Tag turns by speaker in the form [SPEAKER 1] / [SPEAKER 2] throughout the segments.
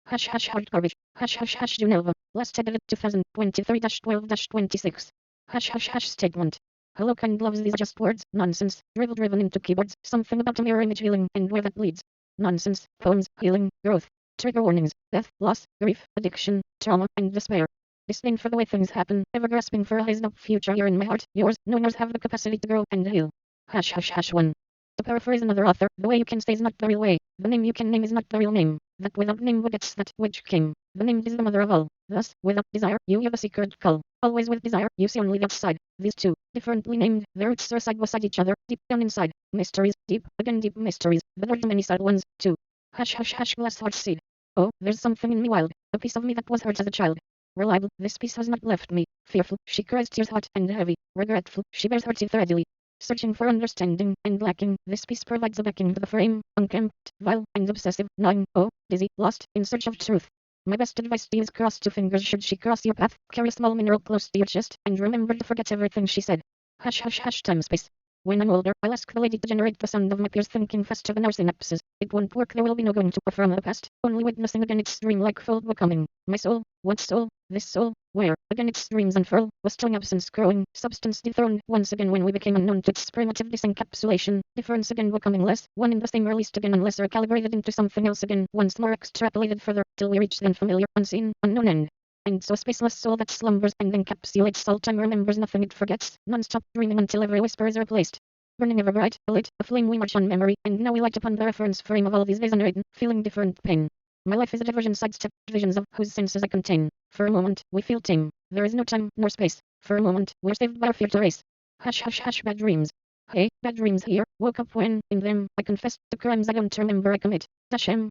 [SPEAKER 1] @ggarbage. #Junelva. Last edited 2023-12-26. Statement. Hello kind loves, these are just words, nonsense, driven into keyboards, something about a mirror image healing and where that leads. Nonsense, poems, healing, growth. Trigger warnings, death, loss, grief, addiction, trauma, and despair. Disdain for the way things happen, ever grasping for a hazed up future. You're in my heart, yours, no others have the capacity to grow and heal. 1. To paraphrase another author, the way you can say is not the real way, the name you can name is not the real name, that without name begets that which came, the named is the mother of all, thus, without desire, you have a secret call, always with desire, you see only the outside, these two, differently named, their roots are side beside each other, deep down inside, mysteries, deep, again deep mysteries, that are the many-sided ones, too. Glass heart seed. Oh, there's something in me wild, a piece of me that was hurt as a child. Reliable, this piece has not left me, fearful, she cries tears hot and heavy, regretful, she bears her teeth readily. Searching for understanding and lacking, this piece provides a backing to the frame, unkempt, vile, and obsessive, gnawing, oh, dizzy, lost, in search of truth. My best advice to you is cross two fingers should she cross your path, carry a small mineral close to your chest, and remember to forget everything she said. Time space. When I'm older, I'll ask the lady to generate the sound of my peers thinking faster than our synapses. It won't work, there will be no going to or from the past, only witnessing again its dream-like fold becoming. My soul, what soul, this soul, where, again its dreams unfurl, was strong absence growing, substance dethroned, once again when we became unknown to its primitive disencapsulation, difference again becoming less, one in the same released again unless recalibrated into something else again, once more extrapolated further, till we reach the unfamiliar, unseen, unknown end. And so spaceless soul that slumbers and encapsulates all time remembers nothing it forgets, non-stop dreaming until every whisper is replaced. Burning ever bright, lit, a flame we march on memory, and now we light upon the reference frame of all these days unwritten, feeling different pain. My life is a diversion sidestepped visions of whose senses I contain. For a moment, we feel tame. There is no time, nor space. For a moment, we're saved by our fear to race. Bad dreams. Hey, bad dreams here. Woke up when, in them, I confessed to crimes I don't remember I commit.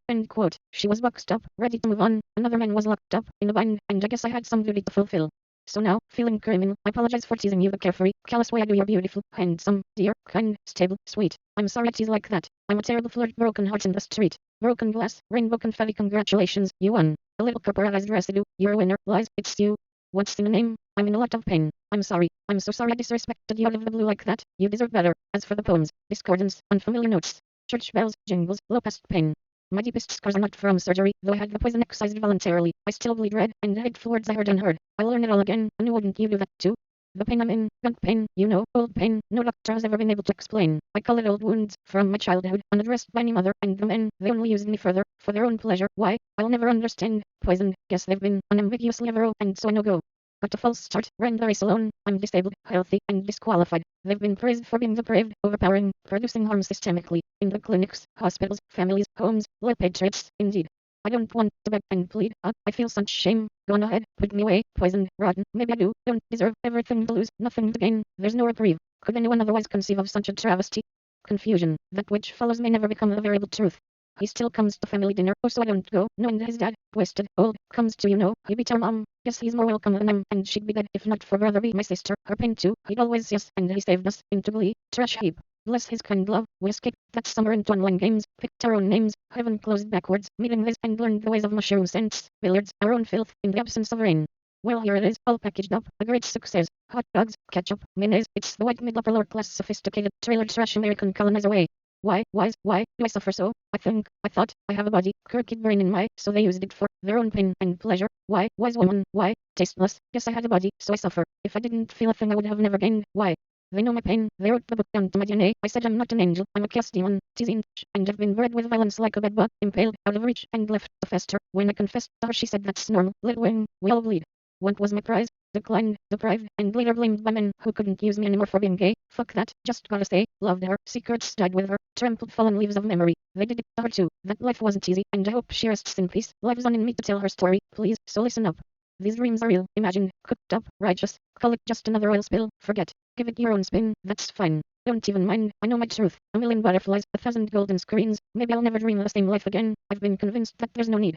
[SPEAKER 1] End quote. She was boxed up, ready to move on. Another man was locked up, in a bind, and I guess I had some duty to fulfill. So now, feeling criminal, I apologize for teasing you the carefree, callous way I do. You're beautiful, handsome, dear, kind, stable, sweet. I'm sorry I tease like that. I'm a terrible flirt, broken heart in the street. Broken glass, rainbow confetti, congratulations, you won. A little corporalized residue, you're a winner, lies, it's you. What's in a name? I'm in a lot of pain. I'm sorry, I'm so sorry I disrespected you out of the blue like that. You deserve better. As for the poems, discordance, unfamiliar notes, church bells, jingles, low past pain. My deepest scars are not from surgery, though I had the poison excised voluntarily. I still bleed red, and hateful words I heard unheard. I'll learn it all again, and wouldn't you do that too? The pain I'm in, gun pain, you know, old pain, no doctor has ever been able to explain. I call it old wounds, from my childhood, unaddressed by any mother, and the men, they only used me further, for their own pleasure. Why? I'll never understand. Poisoned, guess they've been, unambiguously ever, and so I no go. But a false start, ran the race alone. I'm disabled, healthy, and disqualified. They've been praised for being depraved, overpowering, producing harm systemically, in the clinics, hospitals, families, homes, loyal patriots, indeed. I don't want to beg and plead, I feel such shame. Gone ahead, put me away, poisoned, rotten, maybe I do, don't deserve, everything to lose, nothing to gain, there's no reprieve. Could anyone otherwise conceive of such a travesty? Confusion, that which follows may never become the variable truth. He still comes to family dinner, oh so I don't go, no, and his dad, twisted, old, comes to, you know, he beat our mom, guess he's more welcome than I'm, and she'd be dead if not for brother B, my sister, her pain too, he'd always see us, and he saved us, into glee, trash heap. Bless his kind love, we escaped that summer into online games, picked our own names, heaven closed backwards, meeting this, and learned the ways of mushroom scents, billiards, our own filth, in the absence of rain. Well here it is, all packaged up, a great success, hot dogs, ketchup, mayonnaise, it's the white mid-upper lower class sophisticated, trailer trash American colonizer way. Why do I suffer so? I thought, I have a body, crooked brain in my, so they used it for their own pain and pleasure. Why, wise woman, why, tasteless, guess I had a body, so I suffer. If I didn't feel a thing I would have never gained, why? They know my pain, they wrote the book down to my DNA. I said I'm not an angel, I'm a chaos demon, teasing, and I've been bred with violence like a bedbug, impaled, out of reach, and left to fester. When I confessed to her she said that's normal, let wing, we all bleed. What was my prize? Declined, deprived, and later blamed by men who couldn't use me anymore for being gay. Fuck that, just gotta say, loved her, secrets died with her, trampled fallen leaves of memory. They did it to her too, that life wasn't easy, and I hope she rests in peace. Lives on in me to tell her story, please, so listen up. These dreams are real, imagined, cooked up, righteous, call it just another oil spill, forget. Give it your own spin, that's fine. Don't even mind, I know my truth. A million butterflies, 1,000 golden screens, maybe I'll never dream the same life again. I've been convinced that there's no need.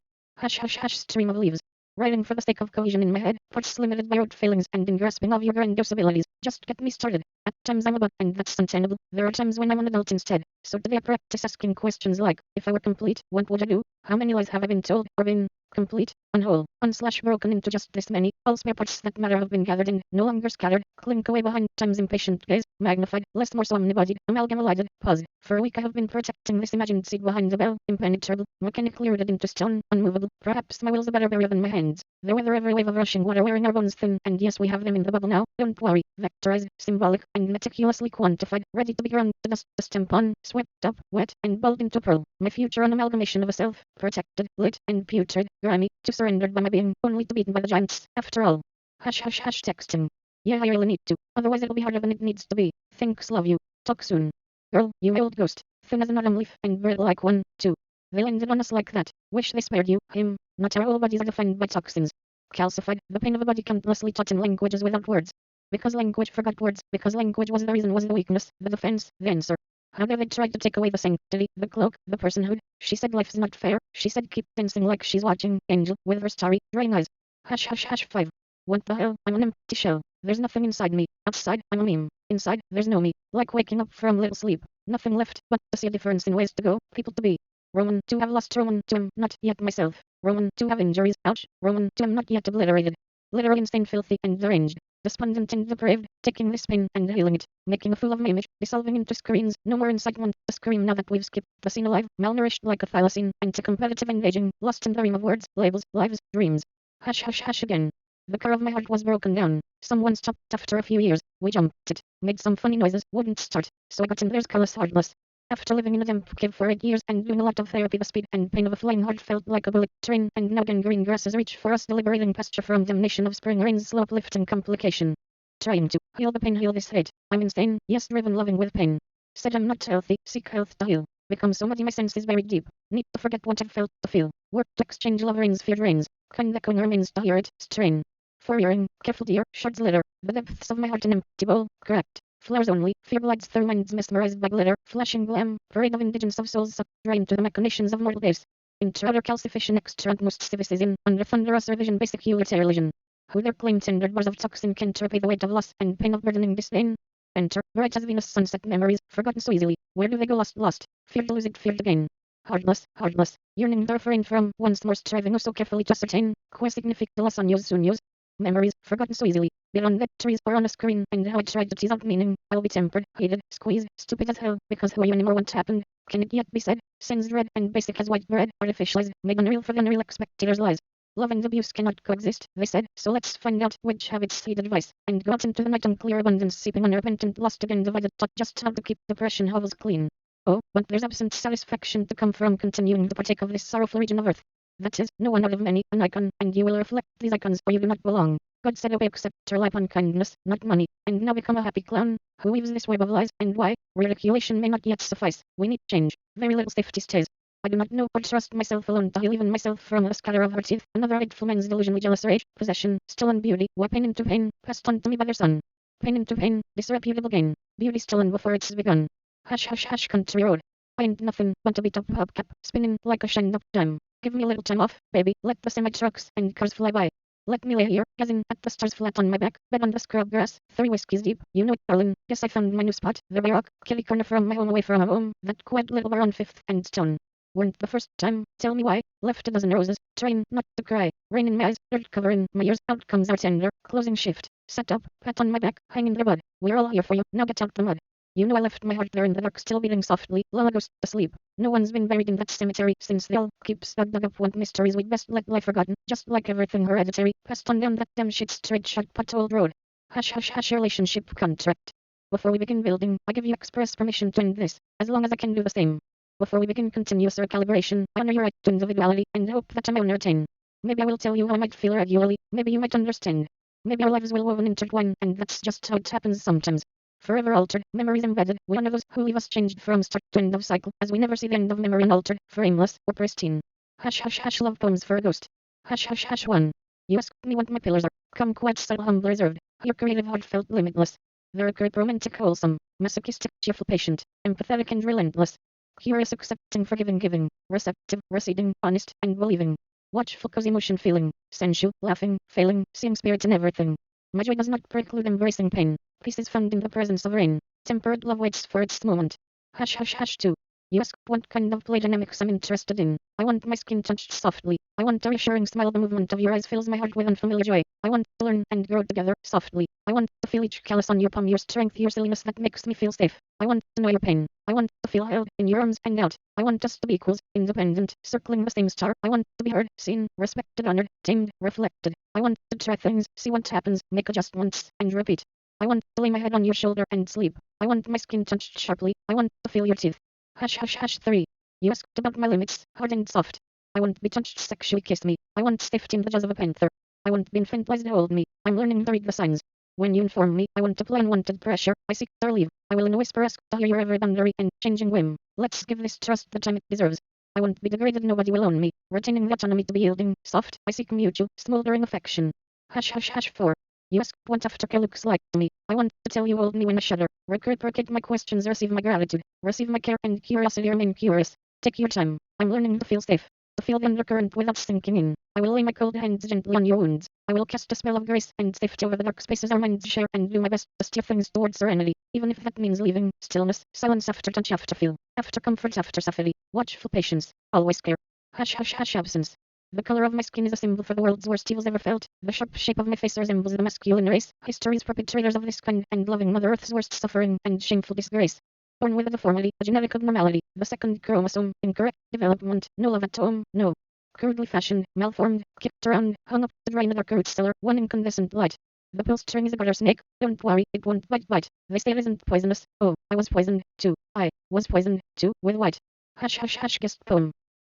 [SPEAKER 1] Stream of leaves. Writing for the sake of cohesion in my head, parts limited by rote failings and in grasping of your grandiose abilities. Just get me started. At times I'm a butt, and that's untenable. There are times when I'm an adult instead. So today I practice asking questions like, if I were complete, what would I do? How many lies have I been told, or been complete, unwhole, unslash broken into just this many, all spare parts that matter have been gathered in, no longer scattered, clink away behind time's impatient gaze, magnified, less more so omnibodied, amalgamalided, paused. For a week I have been protecting this imagined seed behind the bell, impenetrable, mechanically rooted into stone, unmovable. Perhaps my will's a better barrier than my hands. There weather every wave of rushing water wearing our bones thin, and yes, we have them in the bubble now. Don't worry, vectorized, symbolic, and meticulously quantified, ready to be ground to dust, to stamp on, swept up, wet, and balled into pearl. My future an amalgamation of a self, protected, lit, and putrid, grimy, too surrendered by my being, only to be beaten by the giants, after all. Hush hush hush texting. Yeah, I really need to, otherwise it'll be harder than it needs to be. Thanks, love you. Talk soon. Girl, you my old ghost, thin as an autumn leaf, and brittle like one, too. They landed on us like that. Wish they spared you, him. Not our whole bodies are defined by toxins. Calcified, the pain of a body countlessly taught in languages without words. Because language forgot words, because language was the reason, was the weakness, the defense, the answer. How dare they try to take away the sanctity, the cloak, the personhood? She said life's not fair. She said keep dancing like she's watching Angel with her starry, drying eyes. Hush hush hush 5. What the hell? I'm an empty shell. There's nothing inside me. Outside, I'm a meme. Inside, there's no me. Like waking up from little sleep. Nothing left but to see a difference in ways to go, people to be. Roman to have lost, Roman to am not yet myself. Roman to have injuries, ouch. Roman to am not yet obliterated. Literally insane, filthy, and deranged. Despondent and depraved, taking this pain and healing it, making a fool of my image, dissolving into screens, no more inside want to scream now that we've skipped the scene alive, malnourished like a thylacine, anti-competitive engaging, lost in the ream of words, labels, lives, dreams. Hush hush hush again. The car of my heart was broken down. Someone stopped after a few years. We jumped it, made some funny noises, wouldn't start, so I got in there's callous heartless. After living in a damp cave for 8 years and doing a lot of therapy, the speed and pain of a flying heart felt like a bullet train, and now again green grasses reach for us, deliberating pasture from damnation of spring rain's slow uplifting complication. Trying to heal the pain, heal this hate. I'm insane, yes, driven, loving with pain. Said I'm not healthy, seek health to heal. Become so muddy my senses buried deep. Need to forget what I've felt to feel. Work to exchange love rains, feared rains. Kind echoing remains to hear it, strain. For earring, careful dear, shards litter. The depths of my heart an empty bowl, correct. Flowers only, fear glides through minds mesmerized by glitter, flashing glam, parade of indigence of souls sucked dry into the machinations of mortal days. Intra-outer calcification, extra-utmost civicism, under thunderous revision, basic utilitarian. Who their claim tendered bars of toxin can repay the weight of loss and pain of burdening disdain. Enter, bright as Venus sunset memories, forgotten so easily, where do they go lost, lost, feared to lose it, feared to gain. Heartless, heartless, yearning to refrain from, once more striving oh so carefully to ascertain, que significa los años sueños. Memories, forgotten so easily, beyond that trees or on a screen, and how I tried to tease out meaning, I'll be tempered, hated, squeezed, stupid as hell, because who are you anymore, what happened? Can it yet be said? Sins red and basic as white bread, artificialized, made unreal for the unreal spectators' lies. Love and abuse cannot coexist, they said, so let's find out which have its heated vice, and go out into the night unclear abundance, seeping unrepentant, lost again divided, taught just how to keep depression hovels clean. Oh, but there's absent satisfaction to come from continuing to partake of this sorrowful region of earth. That is, no one out of many, an icon, and you will reflect these icons, or you do not belong. God said obey, accept her life on kindness, not money, and now become a happy clown, who weaves this web of lies, and why? Ridiculation may not yet suffice, we need change, very little safety stays. I do not know or trust myself alone to heal even myself from a scatter of her teeth, another hateful man's delusion with jealous rage, possession, still and beauty, why pain into pain, passed on to me by their son. Pain into pain, disreputable gain, beauty stolen before it's begun. Hush hush hush country road. I ain't nothing but a beat up hubcap, spinning like a shined up dime. Give me a little time off, baby, let the semi-trucks and cars fly by. Let me lay here, gazing at the stars flat on my back, bed on the scrub grass, 3 whiskeys deep, you know it, darling. Guess I found my new spot, the Bay Rock, kitty corner from my home, away from home, that quiet little bar on 5th and Stone. Weren't the first time, tell me why, left a dozen roses, trying not to cry, rain in my eyes, dirt covering my ears, out comes our tender, closing shift, sat up, pat on my back, hang in there bud, we're all here for you, now get out the mud. You know I left my heart there in the dark, still beating softly, lull a ghost to sleep. No one's been buried in that cemetery since they all keep dug up want mysteries we'd best let lie forgotten, just like everything hereditary, passed on down that damn shit straight shot potholed road. Hush hush hush relationship contract. Before we begin building, I give you express permission to end this, as long as I can do the same. Before we begin continuous recalibration, I honor your right to individuality, and hope that I may entertain. Maybe I will tell you how I might feel regularly, maybe you might understand. Maybe our lives will woven intertwine, and that's just how it happens sometimes. Forever altered, memories embedded, we honor those who leave us changed from start to end of cycle, as we never see the end of memory unaltered, frameless, or pristine. Hush hush hush love poems for a ghost. Hush hush hush 1. You ask me what my pillars are, come quiet, subtle, humble, reserved, your creative heartfelt, limitless. They're romantic, wholesome, masochistic, cheerful, patient, empathetic and relentless. Curious, accepting, forgiving, giving, receptive, receding, honest, and believing. Watchful, cozy, emotion, feeling, sensual, laughing, failing, seeing spirit in everything. My joy does not preclude embracing pain. Peace is found in the presence of rain. Temperate love waits for its moment. Hush hush hush 2. You ask what kind of play dynamics I'm interested in. I want my skin touched softly. I want a reassuring smile. The movement of your eyes fills my heart with unfamiliar joy. I want to learn and grow together softly. I want to feel each callus on your palm, your strength, your silliness that makes me feel safe. I want to know your pain. I want to feel held in your arms and out. I want us to be equals, independent, circling the same star. I want to be heard, seen, respected, honored, tamed, reflected. I want to try things, see what happens, make adjustments, and repeat. I want to lay my head on your shoulder and sleep. I want my skin touched sharply. I want to feel your teeth. Hush hush hush 3. You asked about my limits, hard and soft. I want to be touched, sexually kiss me. I want safety in the jaws of a panther. I want to be infantilized, hold me. I'm learning to read the signs. When you inform me, I want to play unwanted pressure. I seek to relieve. I will in a whisper ask to hear your every boundary and changing whim. Let's give this trust the time it deserves. I want to be degraded, nobody will own me. Retaining the autonomy to be yielding, soft. I seek mutual, smoldering affection. Hush hush hush 4. You ask what aftercare looks like to me. I want to tell you, hold me when I shudder. Reciprocate my questions, receive my gratitude. Receive my care and curiosity, remain curious. Take your time. I'm learning to feel safe. To feel the undercurrent without sinking in. I will lay my cold hands gently on your wounds. I will cast a spell of grace and safety over the dark spaces our minds share and do my best to steer things towards serenity. Even if that means leaving, stillness, silence, after touch, after feel, after comfort, after safety. Watchful patience. Always care. Hush hush hush absence. The color of my skin is a symbol for the world's worst evils ever felt. The sharp shape of my face resembles the masculine race. History's perpetrators of this kind, and loving Mother Earth's worst suffering and shameful disgrace. Born with a deformity, a genetic abnormality, the second chromosome, incorrect development, no love at home, no. Crudely fashioned, malformed, kicked around, hung up to dry in a dark root cellar, one incandescent light. The pill string is a gutter snake. Don't worry, it won't bite. They say it isn't poisonous. Oh, I was poisoned, too. I was poisoned, too, with white. Hush hush hush guest poem.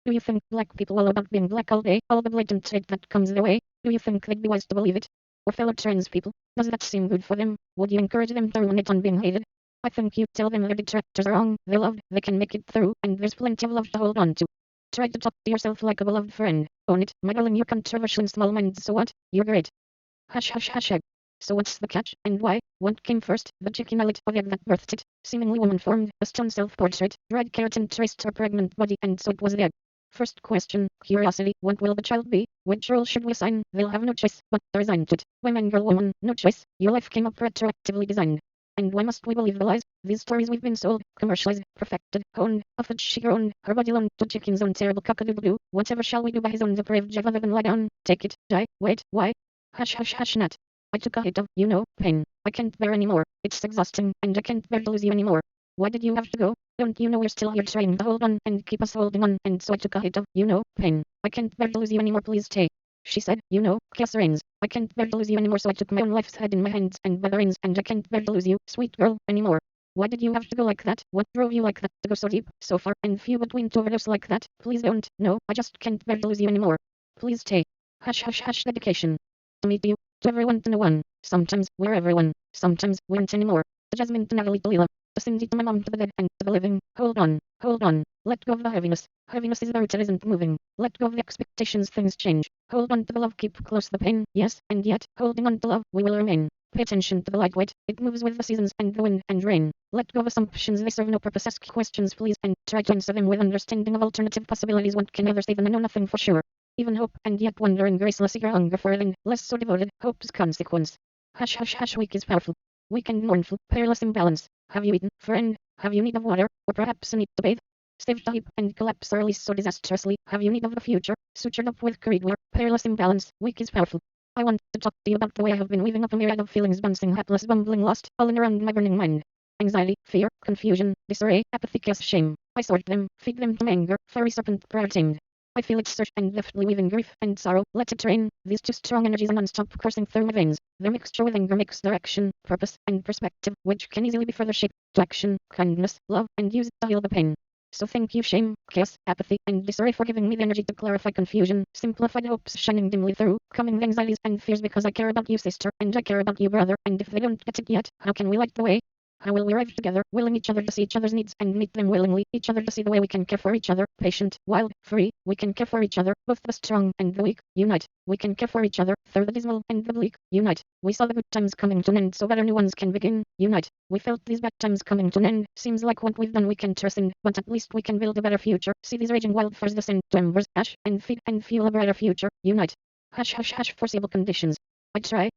[SPEAKER 1] Do you think black people all about being black all day, all the blatant hate that comes their way? Do you think they'd be wise to believe it? Or fellow trans people? Does that seem good for them? Would you encourage them to ruminate on being hated? I think you tell them their detractors are wrong, they're loved, they can make it through, and there's plenty of love to hold on to. Try to talk to yourself like a beloved friend. Own it, my darling, you're controversial in small minds, so what? You're great. Hush hush hush egg. So what's the catch, and why? What came first, the chicken or the egg that birthed it? Seemingly woman-formed, a stone self-portrait, dried keratin traced her pregnant body, and so it was the egg. First question, curiosity, what will the child be? Which role should we assign? They'll have no choice, but they're resigned to it. Why man, girl, woman, no choice. Your life came up retroactively designed. And why must we believe the lies? These stories we've been sold, commercialized, perfected, honed, a fudge she grown, her body loaned to chicken's own terrible cock-a-doodle-doo. Whatever shall we do by his own depraved jive other than lie down, take it, die, wait, why? Hush hush hush Nat. I took a hit of, pain. I can't bear anymore. It's exhausting, and I can't bear to lose you anymore. Why did you have to go? Don't you know we're still here trying to hold on and keep us holding on? And so I took a hit of, pain. I can't bear to lose you anymore, please stay. She said, chaos reigns. I can't bear to lose you anymore, so I took my own life's head in my hands and by the reins, and I can't bear to lose you, sweet girl, anymore. Why did you have to go like that? What drove you like that to go so deep, so far, and few between to overdose like that? Please don't. No, I just can't bear to lose you anymore. Please stay. Hush hush hush dedication. To meet you, to everyone, to no one. Sometimes we're everyone. Sometimes we aren't anymore. To Jasmine, to Natalie, to Leela. To Cindy, to my mom, to the dead, and to the living. Hold on. Hold on. Let go of the heaviness. Heaviness is the root that isn't moving. Let go of the expectations, things change. Hold on to the love, keep close the pain. Yes, and yet, holding on to love, we will remain. Pay attention to the lightweight. It moves with the seasons and the wind and rain. Let go of assumptions, they serve no purpose. Ask questions, please, and try to answer them with understanding of alternative possibilities. One can never save and I know nothing for sure. Even hope, and yet wonder and graceless eager hunger for it, and less so devoted, hope's consequence. Hush hush hush, weak is powerful. Weak and mournful, perilous imbalance. Have you eaten, friend? Have you need of water, or perhaps a need to bathe? Saved to heap and collapse early so disastrously. Have you need of the future? Sutured up with creed war, perilous imbalance, weak is powerful. I want to talk to you about the way I have been weaving up a myriad of feelings, bouncing hapless, bumbling, lost, all in around my burning mind. Anxiety, fear, confusion, disarray, apathy, chaos, shame. I sort them, feed them to my anger, fiery serpent, prayer tamed. I feel it search and deftly weaving grief and sorrow, let it rain. These two strong energies are non-stop coursing through my veins. Their mixture with anger makes direction, purpose, and perspective, which can easily be further shaped to action, kindness, love, and use it to heal the pain. So thank you, shame, chaos, apathy, and disarray, for giving me the energy to clarify confusion, simplified hopes shining dimly through, calming the anxieties and fears, because I care about you, sister, and I care about you, brother, and if they don't get it yet, how can we light the way? How will we arrive together, willing each other to see each other's needs and meet them willingly, each other to see the way we can care for each other, patient, wild, free, we can care for each other, both the strong and the weak, unite. We can care for each other, through the dismal and the bleak, unite. We saw the good times coming to an end so better new ones can begin, unite. We felt these bad times coming to an end, seems like what we've done we can rescind, but at least we can build a better future. See these raging wildfires descend to embers, ash, and feed and fuel a brighter future, unite. Hush hush hush, foreseeable conditions. I try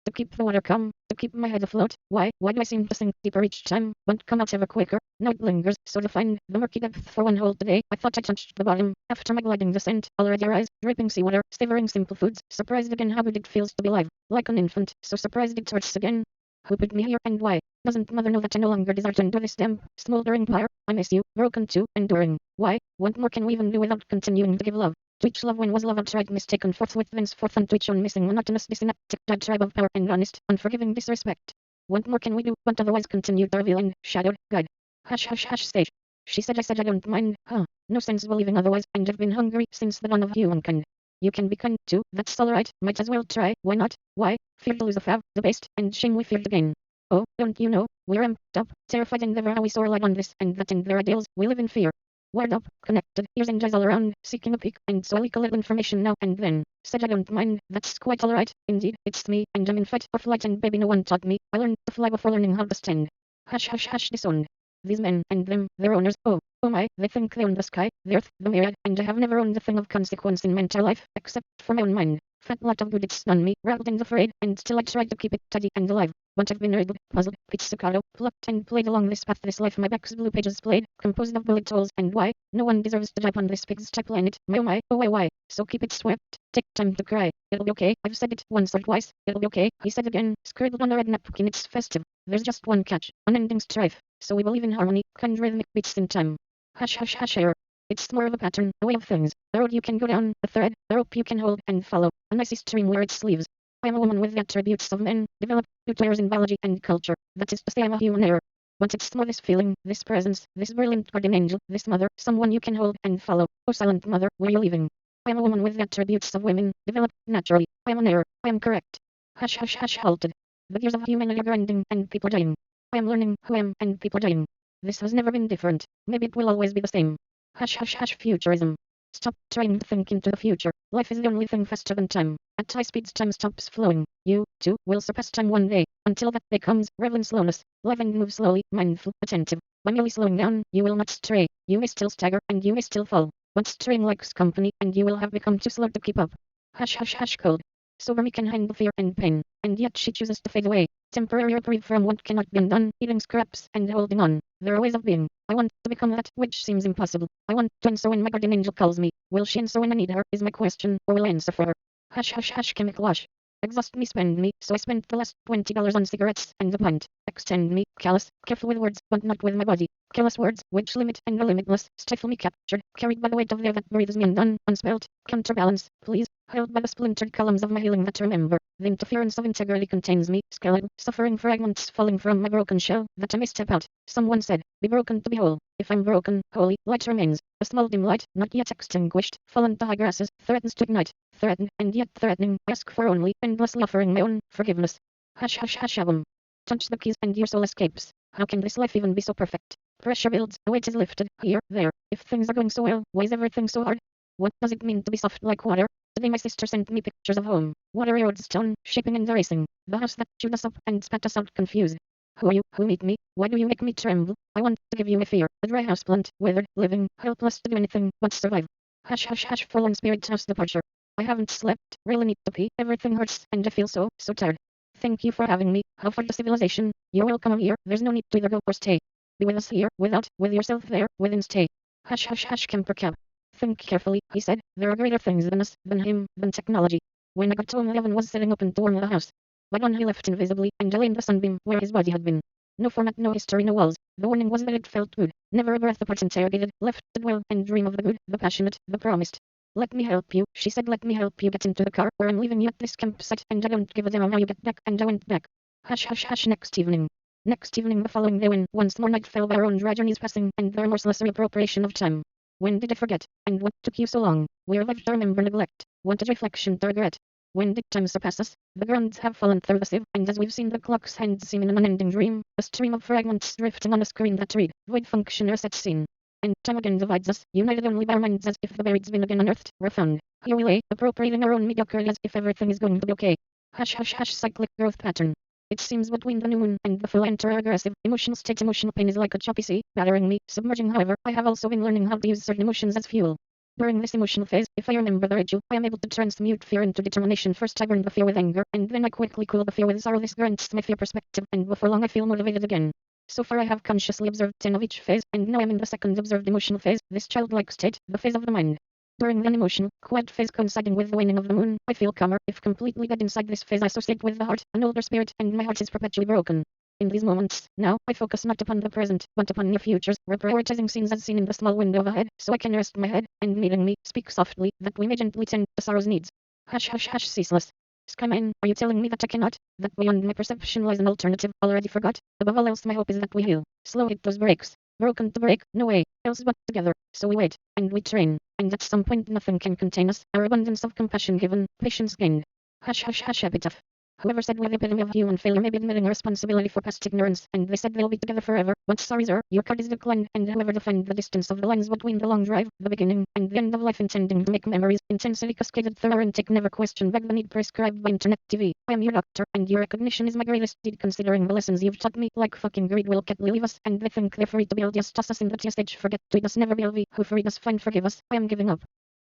[SPEAKER 1] to to keep the water calm, to keep my head afloat. Why do I seem to sink deeper each time, but come out ever quicker? Now it lingers, so defined, the murky depth for one whole today. I thought I touched the bottom, after my gliding descent, already rise, dripping seawater, savoring simple foods, surprised again how good it feels to be alive, like an infant, so surprised it hurts again. Who put me here, and why? Doesn't mother know that I no longer desire to endure this damp, smoldering pyre? I miss you, broken too, enduring. Why? What more can we even do without continuing to give love? To each love when was love outright mistaken forthwith thenceforth unto each own missing monotonous dissynaptic dead tribe of power and honest, unforgiving disrespect. What more can we do, but otherwise continue to reveal and shadowed, guide. Hush hush hush stage. She said I don't mind, huh? No sense believing otherwise, and I've been hungry since the dawn of humankind. You can be kind too, that's alright, might as well try, why not? Why? Fear to lose a fav, the best, and shame we feared again. Oh, don't you know, we're amped up, terrified and ever how we soar like on this and that and their ideals, we live in fear. Wired up, connected, ears and eyes all around, seeking a peek, and so I leak a little information now and then. Said I don't mind, that's quite alright, indeed, it's me, and I'm in fight or flight and baby no one taught me, I learned to fly before learning how to stand. Hush hush hush disowned. These men, and them, their owners, oh my, they think they own the sky, the earth, the myriad, and I have never owned a thing of consequence in my entire life, except for my own mind. Fat lot of good it's done me, rattled and afraid, and still I tried to keep it tidy and alive. But I've been riddled, puzzled, pizzicato, plucked and played along this path this life my back's blue pages played, composed of bullet holes, and why? No one deserves to die upon this pig's type planet, my, oh why? So keep it swept, take time to cry, it'll be okay, I've said it once or twice, it'll be okay, he said again, scribbled on a red napkin it's festive, there's just one catch, unending strife, so we believe in harmony, kind rhythmic beats in time. Hush hush hush air. It's more of a pattern, a way of things, a road you can go down, a thread, a rope you can hold and follow, a nice stream where its sleeves. I am a woman with the attributes of men, developed due to errors in biology and culture, that is to say I'm a human error. But it's more this feeling, this presence, this brilliant guardian angel, this mother, someone you can hold and follow. Oh silent mother, where you leaving? I am a woman with the attributes of women, developed naturally. I am an error, I am correct. Hush hush hush halted. The gears of humanity are grinding and people are dying. I am learning who I am and people are dying. This has never been different, maybe it will always be the same. Hush hush hush futurism. Stop trying to think into the future. Life is the only thing faster than time. At high speeds time stops flowing. You, too, will surpass time one day. Until that day comes, revel in slowness. Live and move slowly, mindful, attentive. By merely slowing down, you will not stray. You may still stagger, and you may still fall. But straying likes company, and you will have become too slow to keep up. Hush hush hush cold. Sober me can handle fear and pain, and yet she chooses to fade away. Temporary reprieve from what cannot be undone, eating scraps and holding on. There are ways of being. I want to become that which seems impossible. I want to answer when my guardian angel calls me. Will she answer when I need her, is my question, or will I answer for her? Hush hush hush chemical wash. Exhaust me spend me, so I spent the last $20 on cigarettes and a pint. Extend me, callous, careful with words, but not with my body. Careless words, which limit and are limitless, stifle me captured, carried by the weight of the air that breathes me undone, unspelt, counterbalance, please, held by the splintered columns of my healing that remember. The interference of integrity contains me, skeletal, suffering fragments falling from my broken shell, that I may step out. Someone said, be broken to be whole. If I'm broken, holy, light remains. A small dim light, not yet extinguished, fallen to high grasses, threatens to ignite. Threatened, and yet threatening, ask for only, endlessly offering my own, forgiveness. Hush hush hush album. Touch the keys and your soul escapes. How can this life even be so perfect? Pressure builds, a weight is lifted, here, there. If things are going so well, why is everything so hard? What does it mean to be soft like water? Today my sister sent me pictures of home. Water erodes stone, shaping and erasing. The house that chewed us up and spat us out confused. Who are you, who make me? Why do you make me tremble? I want to give you my fear. A dry house plant, withered, living, helpless to do anything but survive. Hush hush hush forlorn spirit house departure. I haven't slept, really need to pee, everything hurts, and I feel so tired. Thank you for having me, how far to civilization? You're welcome here, there's no need to either go or stay. Be with us here, without, with yourself there, within stay. Hush hush hush camper cab. Think carefully, he said, there are greater things than us, than him, than technology. When I got home the oven was setting open to warm the house. By dawn he left invisibly, and I lay in the sunbeam, where his body had been. No format, no history, no walls. The warning was that it felt good, never a breath apart interrogated, left to dwell and dream of the good, the passionate, the promised. Let me help you, she said, let me help you get into the car, or I'm leaving you at this campsite, and I don't give a damn how you get back, and I went back. Hush hush hush next evening. Next evening the following day when once more night fell by our own dry journeys passing, and the remorseless reappropriation of time. When did I forget? And what took you so long? We're left to remember neglect. Wanted reflection to regret. When did time surpass us? The grounds have fallen through the sieve, and as we've seen the clock's hands seem in an unending dream, a stream of fragments drifting on a screen that read, void function or set scene. And time again divides us, united only by our minds as if the buried's been again unearthed, were found. Here we lay, appropriating our own mediocrity as if everything is going to be okay. Hush hush hush cyclic growth pattern. It seems between the new moon and the full enter aggressive, emotional state. Emotional pain is like a choppy sea, battering me, submerging. However, I have also been learning how to use certain emotions as fuel. During this emotional phase, if I remember the ritual, I am able to transmute fear into determination. First I burn the fear with anger, and then I quickly cool the fear with sorrow. This grants my fear perspective, and before long I feel motivated again. So far I have consciously observed 10 of each phase, and now I am in the second observed emotional phase, this childlike state, the phase of the mind. During the unemotional, quiet phase coinciding with the waning of the moon, I feel calmer. If completely dead inside this phase I associate with the heart, an older spirit, and my heart is perpetually broken. In these moments, now, I focus not upon the present, but upon near futures, reprioritizing scenes as seen in the small window of ahead, so I can rest my head, and meeting me, speak softly, that we may gently tend to sorrow's needs. Hush hush hush ceaseless. Skyman, are you telling me that I cannot? That beyond my perception lies an alternative, already forgot? Above all else my hope is that we heal. Slow hit those brakes. Broken to break, no way, else but together. So we wait, and we train, and at some point nothing can contain us, our abundance of compassion given, patience gained. Hush hush hush epitaph. Whoever said we're the epitome of human failure may be admitting a responsibility for past ignorance, and they said they'll be together forever, but sorry sir, your card is declined, and whoever defined the distance of the lines between the long drive, the beginning, and the end of life intending to make memories, intensely cascaded through our intake never questioned back the need prescribed by internet TV. I am your doctor, and your recognition is my greatest deed considering the lessons you've taught me, like fucking greed will cat leave us, and they think they're free to build just toss us in the tea stage forget to us never be LV, who freed us fine forgive us, I am giving up.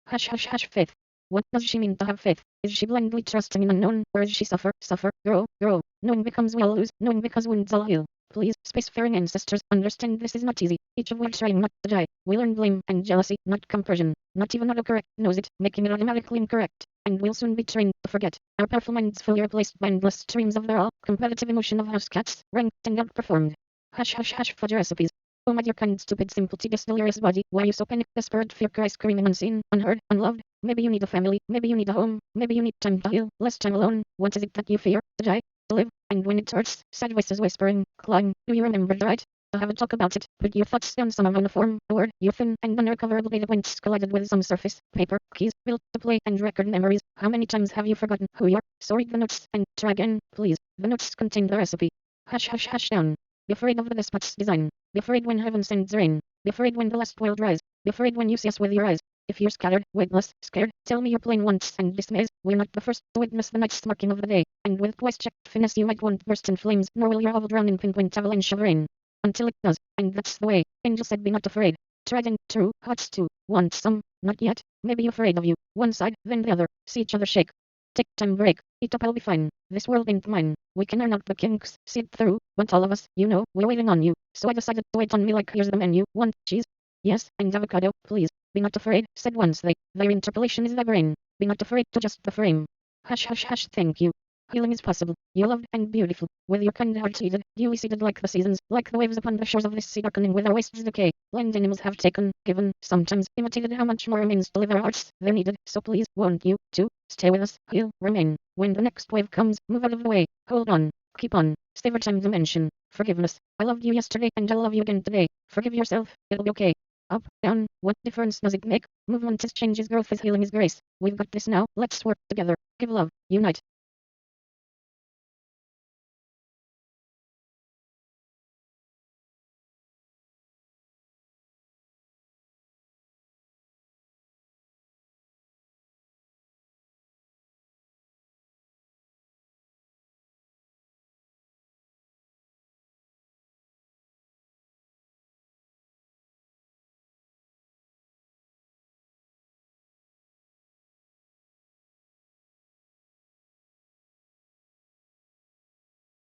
[SPEAKER 1] Hush hush hush faith. What does she mean to have faith? Is she blindly trusting in unknown, or is she suffer, grow, knowing becomes we'll lose, knowing because wounds all heal. Please, spacefaring ancestors, understand this is not easy. Each of we're trying not to die. We learn blame and jealousy, not compersion. Not even autocorrect knows it, making it automatically incorrect. And we'll soon be trained to forget. Our powerful minds fully replaced by endless streams of their all competitive emotion of house cats, ranked and outperformed. Hush hush hush fudge recipes. Oh my dear kind stupid simple tedious delirious body, why are you so panicked desperate fear cry screaming unseen, unheard, unloved? Maybe you need a family, maybe you need a home, maybe you need time to heal, less time alone. What is it that you fear? To die? To live? And when it hurts, sad voices whispering, clawing, do you remember the right? To have a talk about it, put your thoughts down some amount of form, a word, your thin and unrecoverable data points collided with some surface, paper, keys, built to play and record memories. How many times have you forgotten who you are? So read the notes, and try again, please. The notes contain the recipe. Hush hush hush down. Be afraid of the despot's design. Be afraid when heaven sends rain. Be afraid when the last world rise. Be afraid when you see us with your eyes. If you're scattered, weightless, scared, tell me your plain wants and dismays. We're not the first to witness the night's marking of the day, and with twice checked finesse you might won't burst in flames, nor will your hovel drown in pinpoint avalanche of rain. Until it does, and that's the way. Angel said be not afraid. Tried and true, hearts too. Want some? Not yet. Maybe afraid of you. One side, then the other. See each other shake. Take time break. Eat up I'll be fine. This world ain't mine. We can iron out the kinks, see it through, but all of us, you know, we're waiting on you. So I decided to wait on me like here's the menu. Want cheese? Yes, and avocado, please. Be not afraid, said once they. Their interpolation is thy brain. Be not afraid to just the frame. Hush hush hush thank you. Healing is possible. You're loved and beautiful. With your kind heart seated, duly seated like the seasons, like the waves upon the shores of this sea darkening with our wastes decay. Land animals have taken, given, sometimes imitated how much more remains to live our hearts, they needed. So please, won't you, too, stay with us, heal, remain. When the next wave comes, move out of the way. Hold on. Keep on. Savor time dimension. Forgiveness. I loved you yesterday and I'll love you again today. Forgive yourself. It'll be okay. Up, down, what difference does it make? Movement is change is growth is healing is grace. We've got this now, let's work together. Give love, unite.